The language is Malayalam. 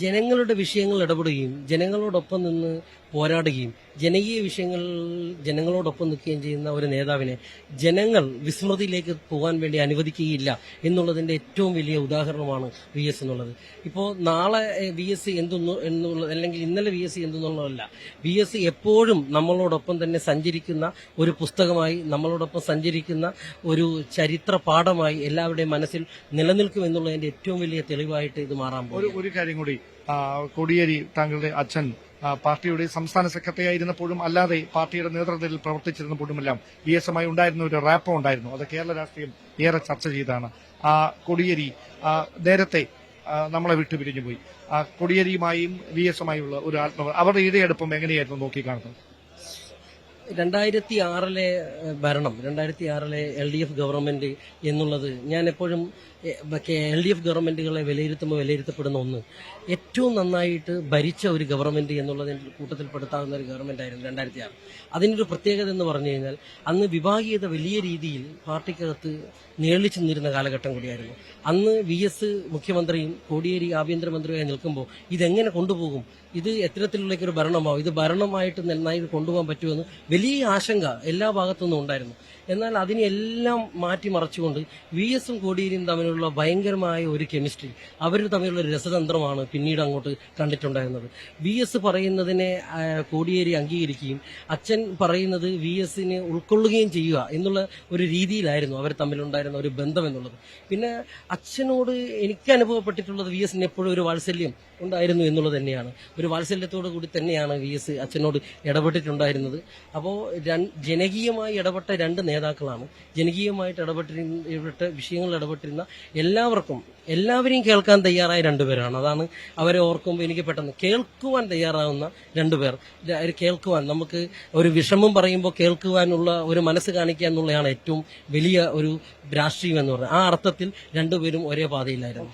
ജനങ്ങളുടെ വിഷയങ്ങൾ ഇടപെടുകയും ജനങ്ങളോടൊപ്പം നിന്ന് പോരാടുകയും ജനകീയ വിഷയങ്ങളിൽ ജനങ്ങളോടൊപ്പം നിൽക്കുകയും ചെയ്യുന്ന ഒരു നേതാവിനെ ജനങ്ങൾ വിസ്മൃതിയിലേക്ക് പോകാൻ വേണ്ടി അനുവദിക്കുകയില്ല എന്നുള്ളതിന്റെ ഏറ്റവും വലിയ ഉദാഹരണമാണ് വി എസ് എന്നുള്ളത്. ഇപ്പോൾ നാളെ വി എസ് എന്നുള്ളത് അല്ലെങ്കിൽ ഇന്നലെ വി എസ് എന്തെന്നുള്ളതല്ല, വി എസ് എപ്പോഴും നമ്മളോടൊപ്പം തന്നെ സഞ്ചരിക്കുന്ന ഒരു പുസ്തകമായി, നമ്മളോടൊപ്പം സഞ്ചരിക്കുന്ന ഒരു ചരിത്ര പാഠമായി എല്ലാവരുടെയും മനസ്സിൽ നിലനിൽക്കും എന്നുള്ളതിന്റെ ഏറ്റവും വലിയ തെളിവായിട്ട് ഇത് മാറാൻ പോകും. ഒരു കാര്യം കൂടി, കോടിയേരി താങ്കളുടെ അച്ഛൻ പാർട്ടിയുടെ സംസ്ഥാന സെക്രട്ടറി ആയിരുന്നപ്പോഴും അല്ലാതെ പാർട്ടിയുടെ നേതൃത്വത്തിൽ പ്രവർത്തിച്ചിരുന്നപ്പോഴുമെല്ലാം വി എസ് എമ്മായി ഉണ്ടായിരുന്ന ഒരു റാപ്പോ ഉണ്ടായിരുന്നു. അത് കേരള രാഷ്ട്രീയം ഏറെ ചർച്ച ചെയ്താണ്. കോടിയേരി നേരത്തെ നമ്മളെ വിട്ടുപിരിഞ്ഞു പോയി. കോടിയേരിയുമായും വി എസ് എമ്മായുള്ള ഒരു അവരുടെ ഇടയടുപ്പം എങ്ങനെയായിരുന്നു നോക്കിക്കാണുന്നത്? 2006 ഭരണം, 2006 LDF ഗവൺമെന്റ് എന്നുള്ളത് ഞാൻ എപ്പോഴും LDF ഗവൺമെന്റുകളെ വിലയിരുത്തപ്പെടുന്ന ഒന്ന്, ഏറ്റവും നന്നായിട്ട് ഭരിച്ച ഒരു ഗവൺമെന്റ് എന്നുള്ളതിന്റെ കൂട്ടത്തിൽപ്പെടുത്താവുന്ന ഒരു ഗവൺമെന്റ് ആയിരുന്നു 2006. അതിനൊരു പ്രത്യേകത എന്ന് പറഞ്ഞു കഴിഞ്ഞാൽ അന്ന് വിഭാഗീയത വലിയ രീതിയിൽ പാർട്ടിക്കകത്ത് നേളിച്ചു നിന്നിരുന്ന കാലഘട്ടം കൂടിയായിരുന്നു. അന്ന് വി എസ് മുഖ്യമന്ത്രിയും കോടിയേരി ആഭ്യന്തരമന്ത്രിയായി നിൽക്കുമ്പോൾ ഇതെങ്ങനെ കൊണ്ടുപോകും, ഇത് എത്തരത്തിലുള്ളൊരു ഭരണമാവും, ഇത് ഭരണമായിട്ട് നന്നായി കൊണ്ടുപോകാൻ പറ്റുമെന്ന് വലിയ ആശങ്ക എല്ലാ ഭാഗത്തുനിന്നും ഉണ്ടായിരുന്നു. എന്നാൽ അതിനെല്ലാം മാറ്റിമറിച്ചുകൊണ്ട് വി എസും കോടിയേരിയും തമ്മിലുള്ള ഭയങ്കരമായ ഒരു കെമിസ്ട്രി, അവർ തമ്മിലുള്ള ഒരു രസതന്ത്രമാണ് പിന്നീട് അങ്ങോട്ട് കണ്ടിട്ടുണ്ടായിരുന്നത്. വി എസ് പറയുന്നതിനെ കോടിയേരി അംഗീകരിക്കുകയും അച്ഛൻ പറയുന്നത് വി എസിനെ ഉൾക്കൊള്ളുകയും ചെയ്യുക എന്നുള്ള ഒരു രീതിയിലായിരുന്നു അവർ തമ്മിലുണ്ടായിരുന്ന ഒരു ബന്ധം എന്നുള്ളത്. പിന്നെ അച്ഛനോട് എനിക്ക് അനുഭവപ്പെട്ടിട്ടുള്ളത് വി എസിന് എപ്പോഴും ഒരു വാത്സല്യം ഉണ്ടായിരുന്നു എന്നുള്ളത് തന്നെയാണ്. ഒരു വാത്സല്യത്തോടു കൂടി തന്നെയാണ് വി എസ് അച്ഛനോട് ഇടപെട്ടിട്ടുണ്ടായിരുന്നത്. അപ്പോൾ ജനകീയമായി ഇടപെട്ട രണ്ട് നേതാക്കളാണ്. ജനകീയമായിട്ട് വിഷയങ്ങളിൽ ഇടപെട്ടിരുന്ന എല്ലാവരെയും കേൾക്കാൻ തയ്യാറായ രണ്ടുപേരാണ്. അതാണ് അവരെ ഓർക്കുമ്പോൾ എനിക്ക് പെട്ടെന്ന് കേൾക്കുവാൻ തയ്യാറാവുന്ന രണ്ടുപേർ. കേൾക്കുവാൻ, നമുക്ക് ഒരു വിഷമം പറയുമ്പോൾ കേൾക്കുവാനുള്ള ഒരു മനസ്സ് കാണിക്കുക എന്നുള്ളതാണ് ഏറ്റവും വലിയ ഒരു രാഷ്ട്രീയം എന്ന് പറയുന്നത്. ആ അർത്ഥത്തിൽ രണ്ടുപേരും ഒരേ പാതയിലായിരുന്നു.